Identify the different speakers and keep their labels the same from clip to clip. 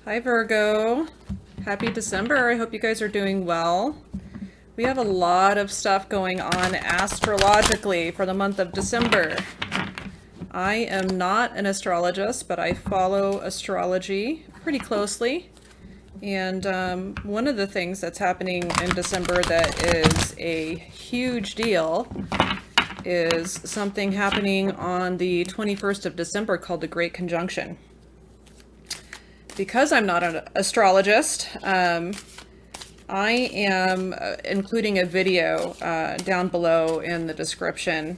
Speaker 1: Hi Virgo. Happy December. I hope you guys are doing well. We have a lot of stuff going on astrologically for the month of December. I am not an astrologist, but I follow astrology pretty closely. And one of the things that's happening in December that is a huge deal is something happening on the 21st of December called the Great Conjunction. Because I'm not an astrologist, I am including a video down below in the description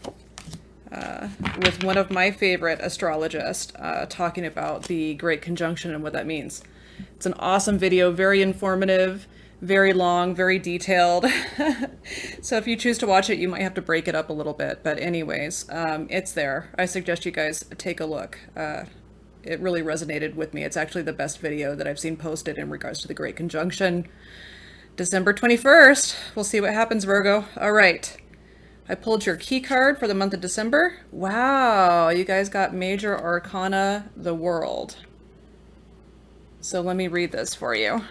Speaker 1: with one of my favorite astrologists talking about the Great Conjunction and what that means. It's an awesome video, very informative, very long, very detailed. So if you choose to watch it, you might have to break it up a little bit. But anyways, it's there. I suggest you guys take a look. It really resonated with me. It's actually the best video that I've seen posted in regards to the Great Conjunction. December 21st. We'll see what happens, Virgo. All right. I pulled your key card for the month of December. Wow, you guys got Major Arcana, the World. So let me read this for you.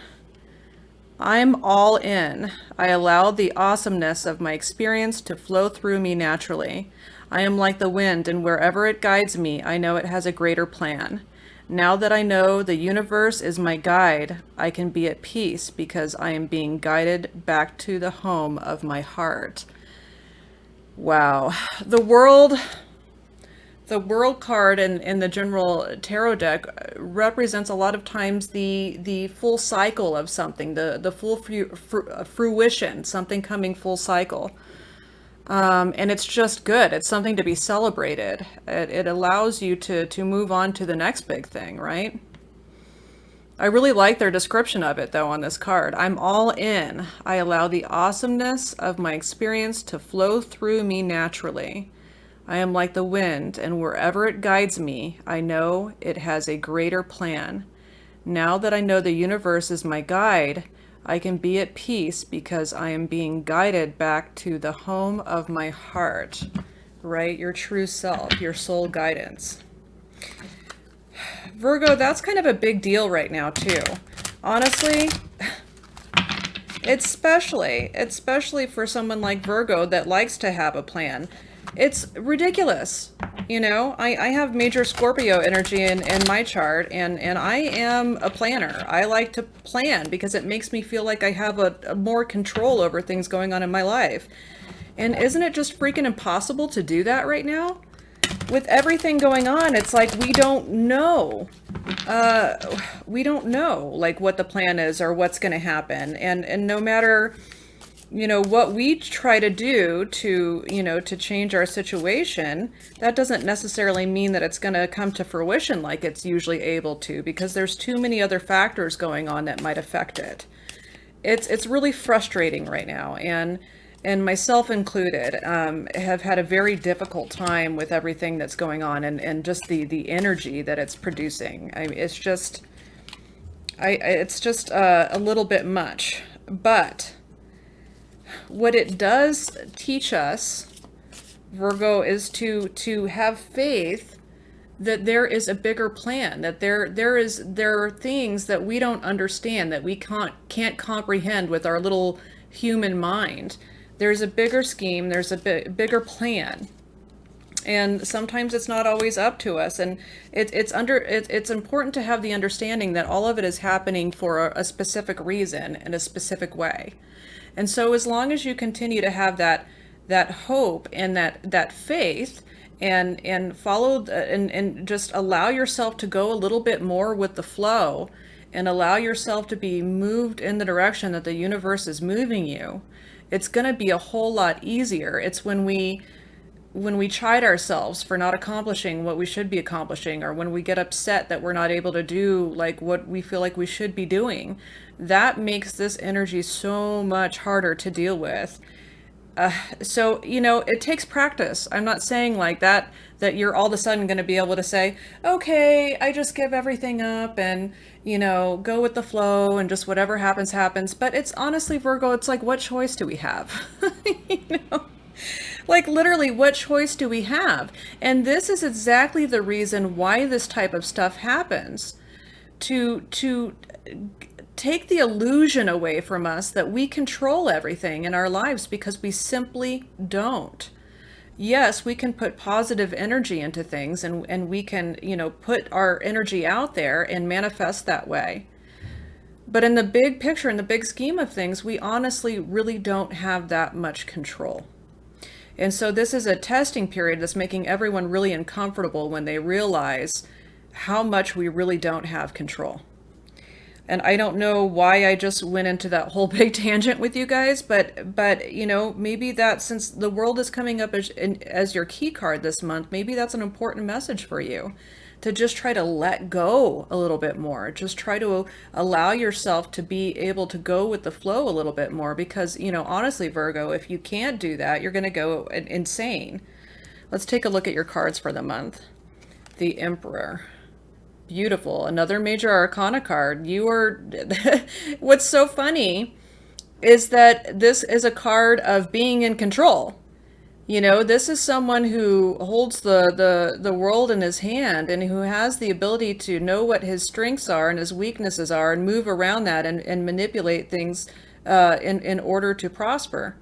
Speaker 1: I'm all in. I allow the awesomeness of my experience to flow through me naturally. I am like the wind, and wherever it guides me, I know it has a greater plan. Now that I know the universe is my guide, I can be at peace because I am being guided back to the home of my heart. Wow. The world card in the general tarot deck represents a lot of times the full cycle of something, the full fruition, something coming full cycle. And it's just good. It's something to be celebrated. It allows you to move on to the next big thing, right? I really like their description of it, though, on this card. I'm all in. I allow the awesomeness of my experience to flow through me naturally. I am like the wind, and wherever it guides me, I know it has a greater plan. Now that I know the universe is my guide, I can be at peace because I am being guided back to the home of my heart, right? Your true self, your soul guidance. Virgo, that's kind of a big deal right now, too. Honestly, especially for someone like Virgo that likes to have a plan. It's ridiculous. You know, I have major Scorpio energy in my chart, and I am a planner. I like to plan because it makes me feel like I have a more control over things going on in my life. And isn't it just freaking impossible to do that right now? With everything going on, it's like we don't know. We don't know, like, what the plan is or what's going to happen. And no matter, you know, what we try to do to, you know, to change our situation, that doesn't necessarily mean that it's going to come to fruition like it's usually able to, because there's too many other factors going on that might affect it. It's really frustrating right now, and myself included, have had a very difficult time with everything that's going on, and just the energy that it's producing. I mean, it's just a little bit much, but what it does teach us, Virgo, is to have faith that there is a bigger plan, that there are things that we don't understand, that we can't comprehend with our little human mind. There's a bigger scheme, there's a bigger plan. And sometimes it's not always up to us, and it's important to have the understanding that all of it is happening for a specific reason in a specific way. And so as long as you continue to have that hope and that faith, and follow and just allow yourself to go a little bit more with the flow, and allow yourself to be moved in the direction that the universe is moving you, it's going to be a whole lot easier. It's when we chide ourselves for not accomplishing what we should be accomplishing, or when we get upset that we're not able to do like what we feel like we should be doing, that makes this energy so much harder to deal with. So, you know, it takes practice. I'm not saying like that you're all of a sudden going to be able to say, okay, I just give everything up and, you know, go with the flow and just whatever happens, happens. But it's honestly, Virgo, it's like, what choice do we have? You know? Like, literally, what choice do we have? And this is exactly the reason why this type of stuff happens. to take the illusion away from us that we control everything in our lives, because we simply don't. Yes, we can put positive energy into things, and we can, put our energy out there and manifest that way. But in the big picture, in the big scheme of things, we honestly really don't have that much control. And so this is a testing period that's making everyone really uncomfortable when they realize how much we really don't have control. And I don't know why I just went into that whole big tangent with you guys, but maybe that, since the world is coming up as your key card this month, maybe that's an important message for you, to just try to let go a little bit more. Just try to allow yourself to be able to go with the flow a little bit more, because, honestly, Virgo, if you can't do that, you're going to go insane. Let's take a look at your cards for the month. The Emperor. Beautiful. Another major arcana card. What's so funny is that this is a card of being in control. This is someone who holds the world in his hand, and who has the ability to know what his strengths are and his weaknesses are, and move around that, and manipulate things in order to prosper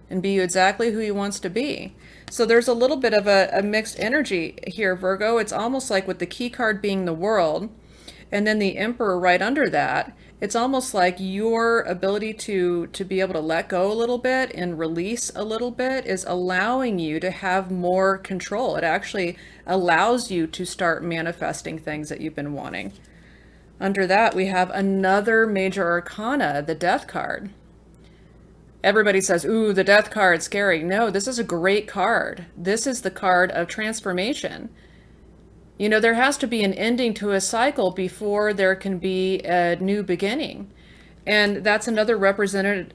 Speaker 1: and be exactly who he wants to be. So there's a little bit of a mixed energy here, Virgo. It's almost like, with the key card being the World, and then the Emperor right under that, it's almost like your ability to be able to let go a little bit and release a little bit is allowing you to have more control. It actually allows you to start manifesting things that you've been wanting. Under that, we have another major arcana, the Death card. Everybody says, ooh, the Death card, scary. No, this is a great card. This is the card of transformation. There has to be an ending to a cycle before there can be a new beginning. And that's another representative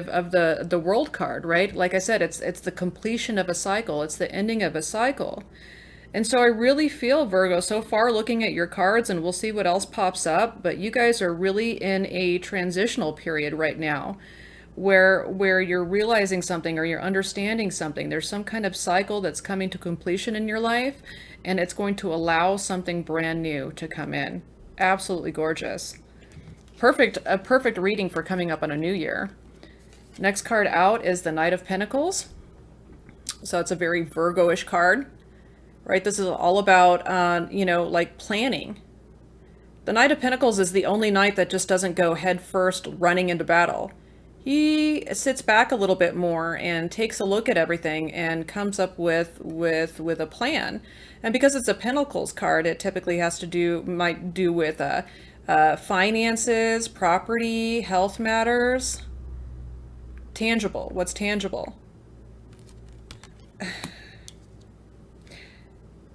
Speaker 1: of the World card, right? Like I said, it's the completion of a cycle. It's the ending of a cycle. And so I really feel, Virgo, so far, looking at your cards, and we'll see what else pops up, but you guys are really in a transitional period right now, where you're realizing something, or you're understanding something. There's some kind of cycle that's coming to completion in your life, and it's going to allow something brand new to come in. Absolutely gorgeous. A perfect reading for coming up on a new year. Next card out is the Knight of Pentacles. So it's a very Virgo-ish card, right? This is all about, like planning. The Knight of Pentacles is the only knight that just doesn't go head first running into battle. He sits back a little bit more and takes a look at everything and comes up with a plan. And because it's a Pentacles card, it typically might do with finances, property, health matters. Tangible. What's tangible?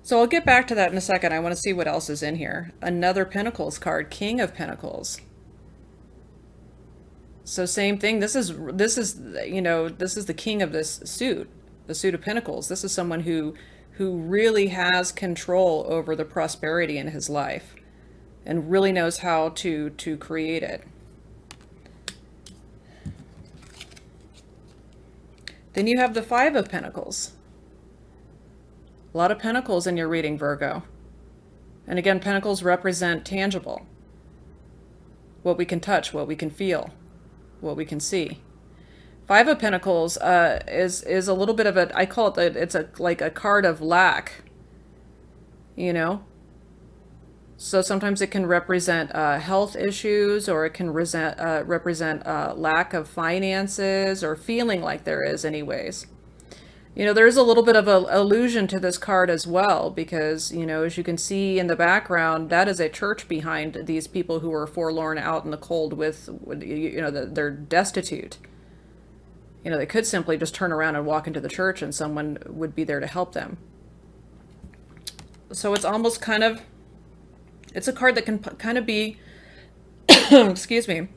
Speaker 1: So I'll get back to that in a second. I want to see what else is in here. Another Pentacles card, King of Pentacles. So same thing. This is the king of this suit, the suit of Pentacles. This is someone who really has control over the prosperity in his life, and really knows how to create it. Then you have the Five of Pentacles. A lot of Pentacles in your reading, Virgo. And again, Pentacles represent tangible. What we can touch, what we can feel, what we can see. Five of Pentacles is a little bit of I call it, it's like a card of lack, So sometimes it can represent health issues, or it can represent lack of finances, or feeling like there is anyways. There's a little bit of an allusion to this card as well, because, as you can see in the background, that is a church behind these people who are forlorn, out in the cold they're destitute. They could simply just turn around and walk into the church, and someone would be there to help them. So it's almost it's a card that can kind of be, excuse me,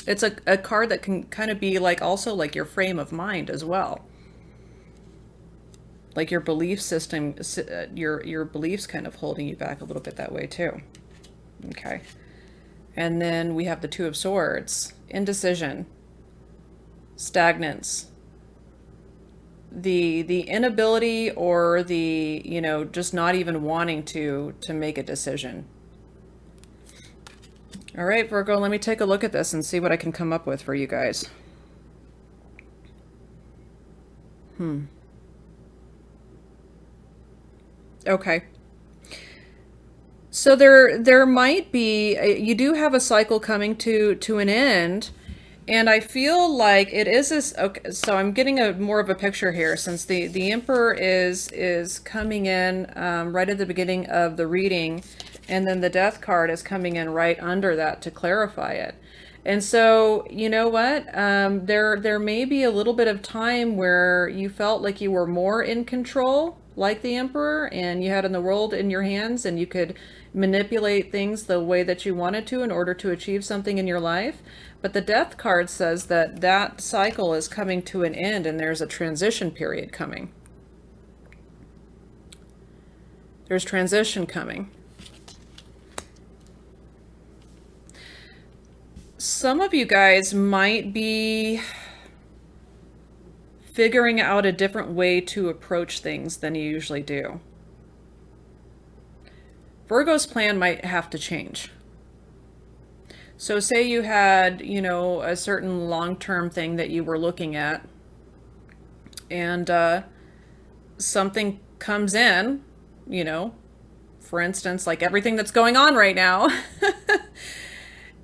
Speaker 1: it's a card that can kind of be also like your frame of mind as well. Like your belief system, your beliefs kind of holding you back a little bit that way too. Okay. And then we have the Two of Swords, indecision, stagnance, the inability, or the, just not even wanting to make a decision. All right, Virgo, let me take a look at this and see what I can come up with for you guys. Okay. So there might be you do have a cycle coming to an end, and I feel like it is this. Okay, so I'm getting a more of a picture here since the Emperor is coming in right at the beginning of the reading, and then the Death card is coming in right under that to clarify it. And so, you know what? There may be a little bit of time where you felt like you were more in control, like the Emperor, and you had in the world in your hands, and you could manipulate things the way that you wanted to in order to achieve something in your life. But the Death card says that that cycle is coming to an end, and there's a transition period coming. There's transition coming. Some of you guys might be figuring out a different way to approach things than you usually do. Virgo's plan might have to change. So say you had, you know, a certain long-term thing that you were looking at, and something comes in, you know, for instance, like everything that's going on right now.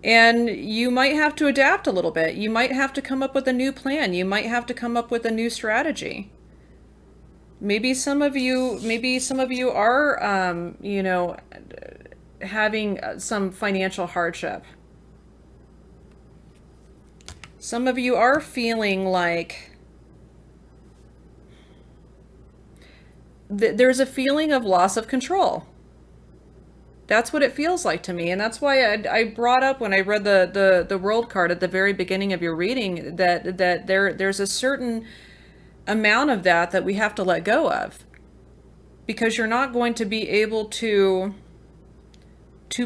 Speaker 1: And you might have to adapt a little bit. You might have to come up with a new plan. You might have to come up with a new strategy. Maybe some of you are, you know, having some financial hardship. Some of you are feeling like there's a feeling of loss of control. That's what it feels like to me. And that's why I brought up when I read the world card at the very beginning of your reading that there's a certain amount of that we have to let go of, because you're not going to be able to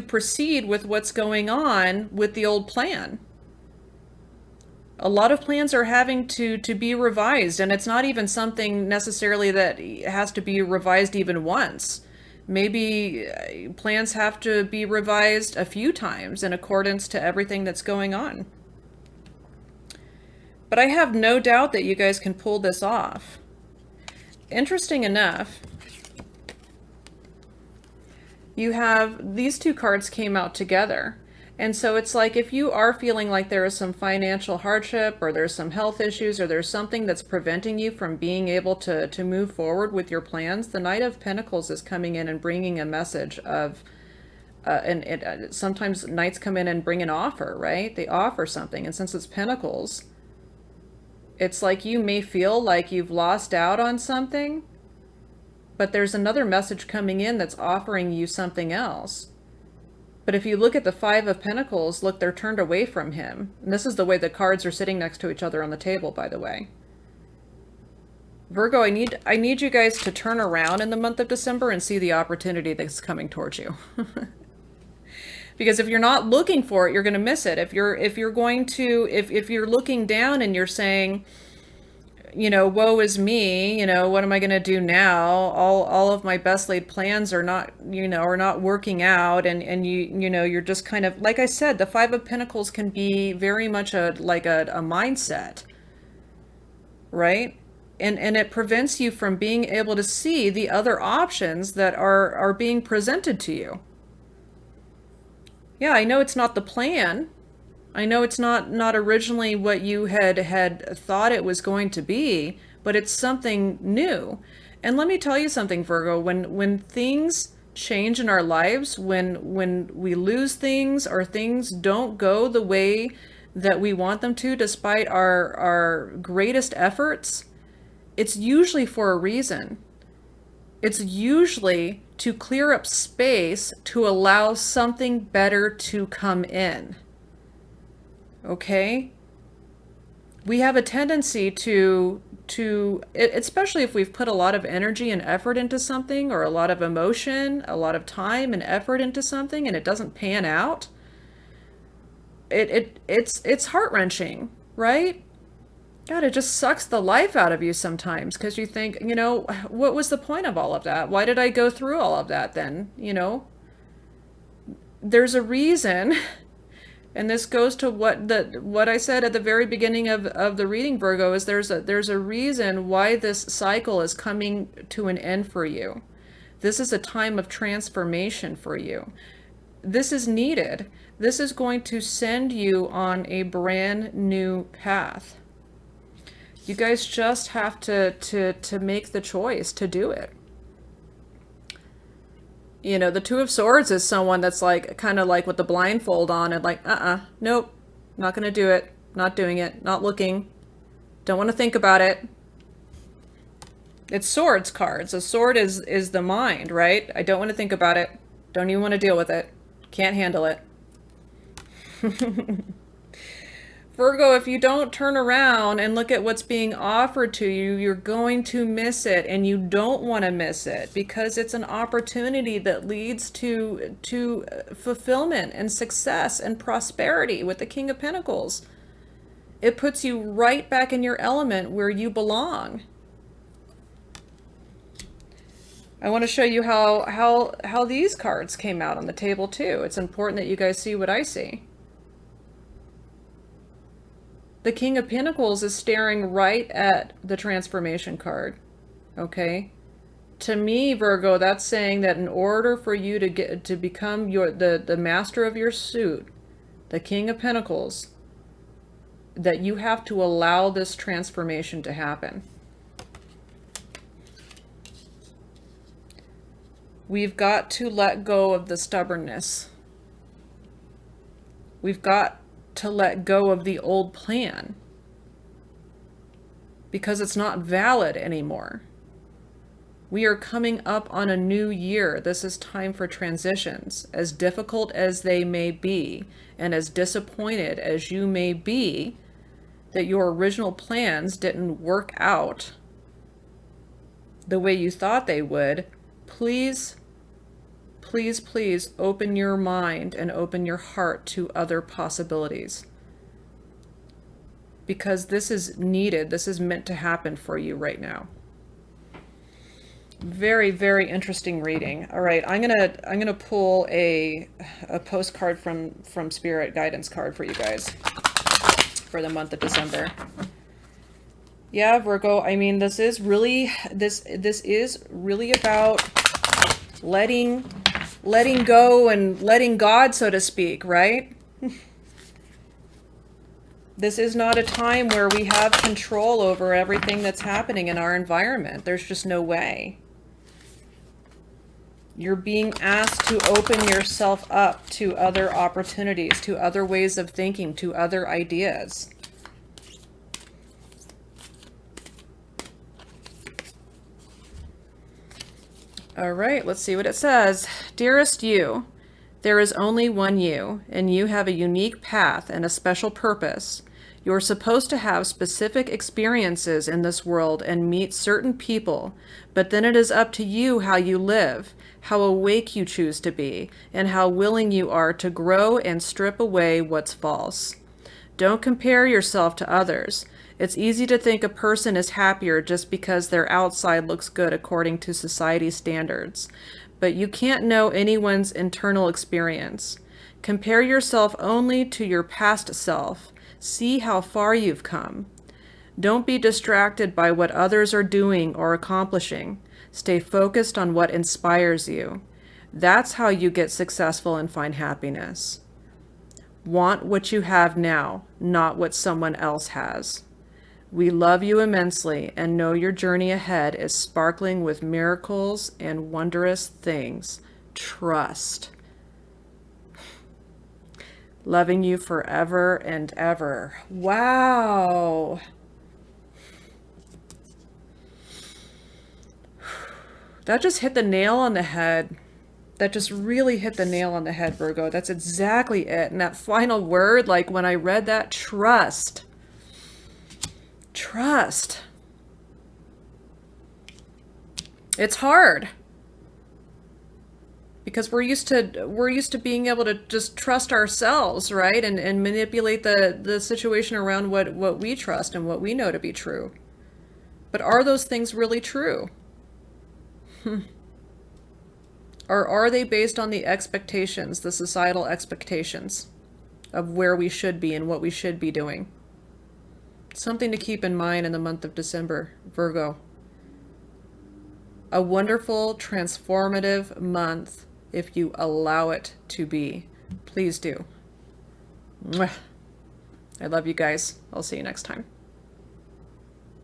Speaker 1: proceed with what's going on with the old plan. A lot of plans are having to be revised, and it's not even something necessarily that has to be revised even once. Maybe plans have to be revised a few times in accordance to everything that's going on. But I have no doubt that you guys can pull this off. Interesting enough, you have these two cards came out together. And so it's like if you are feeling like there is some financial hardship, or there's some health issues, or there's something that's preventing you from being able to move forward with your plans, the Knight of Pentacles is coming in and bringing a message of, sometimes knights come in and bring an offer, right? They offer something. And since it's Pentacles, it's like you may feel like you've lost out on something, but there's another message coming in that's offering you something else. But if you look at the Five of Pentacles, look, they're turned away from him. And this is the way the cards are sitting next to each other on the table, by the way. Virgo, I need you guys to turn around in the month of December and see the opportunity that's coming towards you. Because if you're not looking for it, you're going to miss it. If you're looking down and you're saying, you know, woe is me, you know, what am I going to do now? All of my best laid plans are not, you know, are not working out. And you know, you're just kind of, like I said, the Five of Pentacles can be very much like a mindset, right? And it prevents you from being able to see the other options that are being presented to you. Yeah, I know it's not the plan. I know it's not originally what you had thought it was going to be, but it's something new. And let me tell you something, Virgo, when things change in our lives, when we lose things or things don't go the way that we want them to, despite our greatest efforts, it's usually for a reason. It's usually to clear up space to allow something better to come in. Okay? We have a tendency to, especially if we've put a lot of energy and effort into something, or a lot of emotion, a lot of time and effort into something, and it doesn't pan out. It's heart-wrenching, right? God, it just sucks the life out of you sometimes, because you think, you know, what was the point of all of that? Why did I go through all of that then? You know, there's a reason And this goes to what I said at the very beginning of the reading, Virgo, is there's a reason why this cycle is coming to an end for you. This is a time of transformation for you. This is needed. This is going to send you on a brand new path. You guys just have to make the choice to do it. You know, the Two of Swords is someone that's like, kind of like with the blindfold on and like, nope, not going to do it. Not doing it. Not looking. Don't want to think about it. It's swords cards. A sword is the mind, right? I don't want to think about it. Don't even want to deal with it. Can't handle it. Virgo, if you don't turn around and look at what's being offered to you, you're going to miss it, and you don't want to miss it because it's an opportunity that leads to fulfillment and success and prosperity with the King of Pentacles. It puts you right back in your element where you belong. I want to show you how these cards came out on the table too. It's important that you guys see what I see. The King of Pentacles is staring right at the transformation card, okay? To me, Virgo, that's saying that in order for you to become the master of your suit, the King of Pentacles, that you have to allow this transformation to happen. We've got to let go of the stubbornness. We've got to let go of the old plan because it's not valid anymore. We are coming up on a new year. This is time for transitions, as difficult as they may be, and as disappointed as you may be that your original plans didn't work out the way you thought they would. Please, please, please open your mind and open your heart to other possibilities. Because this is needed. This is meant to happen for you right now. Very, very interesting reading. All right, I'm gonna pull a postcard from Spirit, guidance card for you guys for the month of December. Yeah, Virgo, I mean, this is really about letting go and letting God, so to speak, right? This is not a time where we have control over everything that's happening in our environment. There's just no way. You're being asked to open yourself up to other opportunities, to other ways of thinking, to other ideas. All right, let's see what it says. Dearest you, there is only one you, and you have a unique path and a special purpose. You're supposed to have specific experiences in this world and meet certain people, but then it is up to you how you live, how awake you choose to be, and how willing you are to grow and strip away what's false. Don't compare yourself to others. It's easy to think a person is happier just because their outside looks good according to society's standards. But you can't know anyone's internal experience. Compare yourself only to your past self. See how far you've come. Don't be distracted by what others are doing or accomplishing. Stay focused on what inspires you. That's how you get successful and find happiness. Want what you have now, not what someone else has. We love you immensely and know your journey ahead is sparkling with miracles and wondrous things. Trust. Loving you forever and ever. Wow. That just hit the nail on the head. That just really hit the nail on the head, Virgo. That's exactly it. And that final word, like when I read that, trust. Trust. It's hard. Because we're used to being able to just trust ourselves, right? And manipulate the situation around what we trust and what we know to be true. But are those things really true? Or are they based on the expectations, the societal expectations of where we should be and what we should be doing. Something to keep in mind in the month of December, Virgo. A wonderful, transformative month if you allow it to be. Please do. Mwah. I love you guys. I'll see you next time.